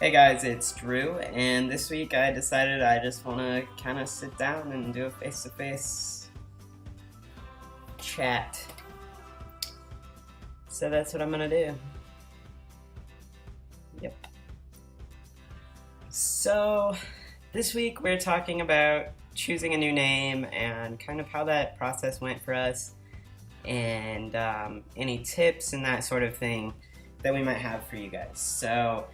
Hey guys, it's Drew, and this week I decided I just want to kind of sit down and do a face-to-face chat. So that's what I'm gonna do. Yep. So this week we're talking about choosing a new name and kind of how that process went for us, and any tips and that sort of thing that we might have for you guys. So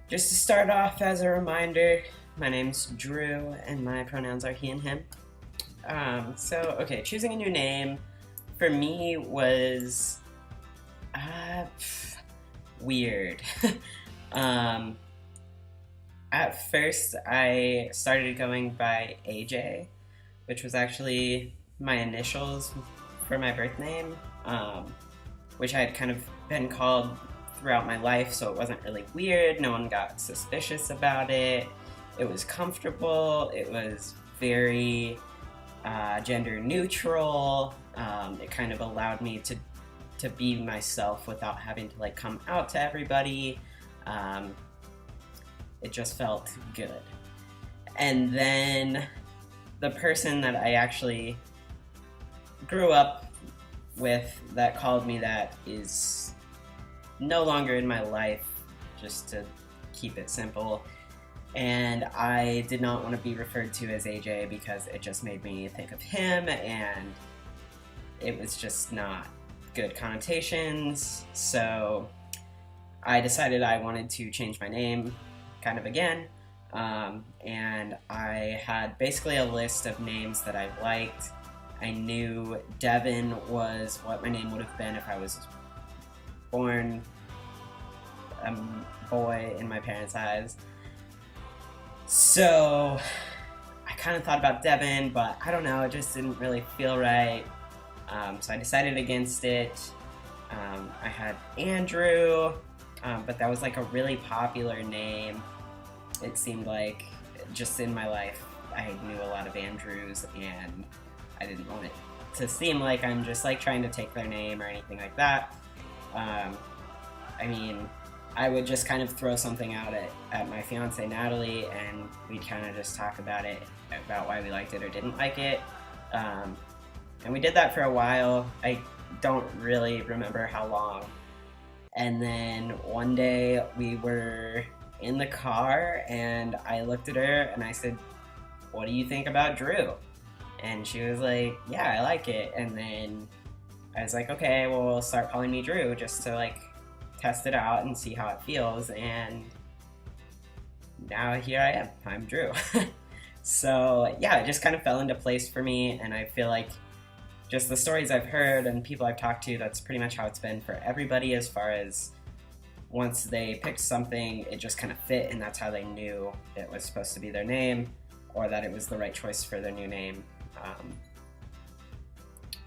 just to start off, as a reminder, my name's Drew, and my pronouns are he and him. Choosing a new name for me was weird. At first, I started going by AJ, which was actually my initials for my birth name, which I had kind of been called throughout my life, so it wasn't really weird. No one got suspicious about it. It was comfortable. It was very gender neutral. It kind of allowed me to be myself without having to come out to everybody. It just felt good. And then the person that I actually grew up with that called me that is no longer in my life, just to keep it simple. And I did not want to be referred to as AJ because it just made me think of him, and it was just not good connotations. So I decided I wanted to change my name kind of again. And I had basically a list of names that I liked. I knew Devin was what my name would have been if I was born a boy in my parents' eyes. So I kind of thought about Devin, but I don't know, it just didn't really feel right. So I decided against it. I had Andrew, but that was a really popular name. It seemed like just in my life I knew a lot of Andrews, and I didn't want it to seem like I'm just trying to take their name or anything like that. I would just kind of throw something out at my fiance Natalie, and we'd kind of just talk about why we liked it or didn't like it. And we did that for a while. I don't really remember how long. And then one day we were in the car, and I looked at her and I said, "What do you think about Drew?" And she was like, "Yeah, I like it." And then I was like, "Okay, well, we'll start calling me Drew just to test it out and see how it feels." And now here I am. I'm Drew. So yeah, it just kind of fell into place for me, and I feel like just the stories I've heard and people I've talked to, that's pretty much how it's been for everybody, as far as once they picked something, it just kind of fit, and that's how they knew it was supposed to be their name, or that it was the right choice for their new name.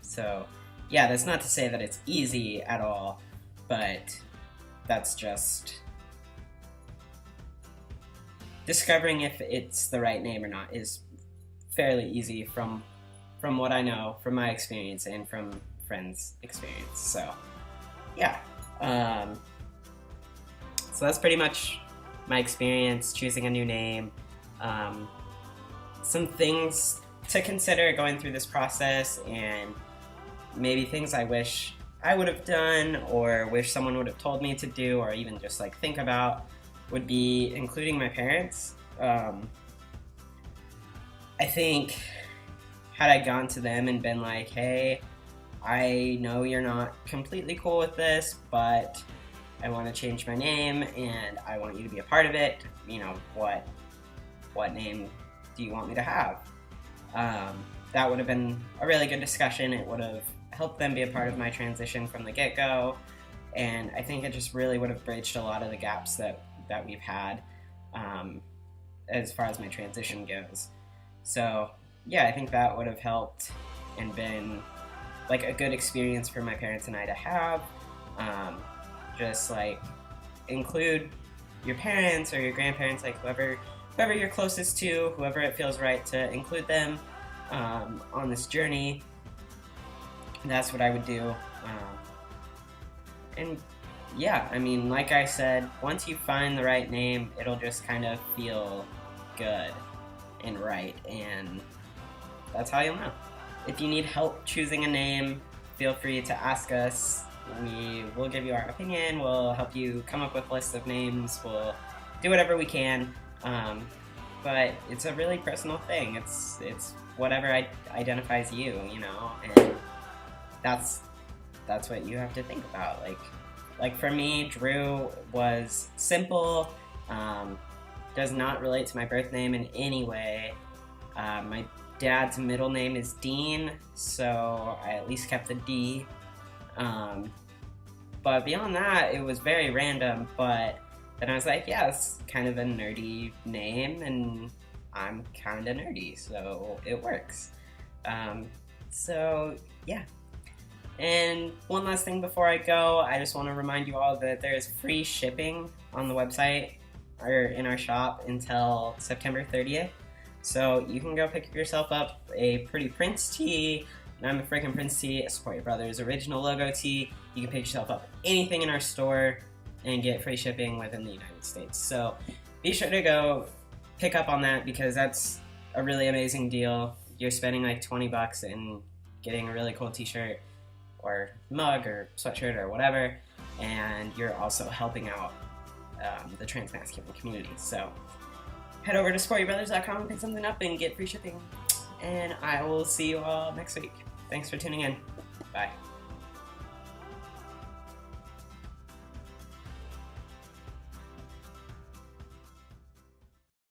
So yeah, that's not to say that it's easy at all, but that's just discovering if it's the right name or not is fairly easy from what I know, from my experience, and from friends' experience. So yeah, so that's pretty much my experience choosing a new name. Some things to consider going through this process, and maybe things I wish I would have done or wish someone would have told me to do, or even just think about, would be including my parents. I think had I gone to them and been like, "Hey, I know you're not completely cool with this, but I want to change my name and I want you to be a part of it. What name do you want me to have?" That would have been a really good discussion. It would have helped them be a part of my transition from the get-go, and I think it just really would have bridged a lot of the gaps that we've had as far as my transition goes. So yeah, I think that would have helped and been a good experience for my parents and I to have. Just include your parents or your grandparents, whoever you're closest to, whoever it feels right to include them on this journey. That's what I would do. And yeah, I mean, like I said, once you find the right name, it'll just kind of feel good and right, and that's how you'll know. If you need help choosing a name, feel free to ask us. We will give you our opinion. We'll help you come up with lists of names. We'll do whatever we can. But it's a really personal thing. It's whatever identifies you, you know, and that's what you have to think about. Like for me, Drew was simple. Does not relate to my birth name in any way. My dad's middle name is Dean, so I at least kept the D. But beyond that, it was very random, but then I was like, yeah, it's kind of a nerdy name, and I'm kind of nerdy, so it works. So, yeah. And one last thing before I go, I just want to remind you all that there is free shipping on the website or in our shop until September 30th. So you can go pick yourself up a Pretty Prince tee, and I'm a Freaking Prince tee, a Support Your Brothers original logo tee. You can pick yourself up anything in our store and get free shipping within the United States. So be sure to go pick up on that because that's a really amazing deal. You're spending like $20 and getting a really cool t-shirt or mug or sweatshirt or whatever, and you're also helping out the trans masculine community. So head over to sportybrothers.com and pick something up and get free shipping. And I will see you all next week. Thanks for tuning in. Bye.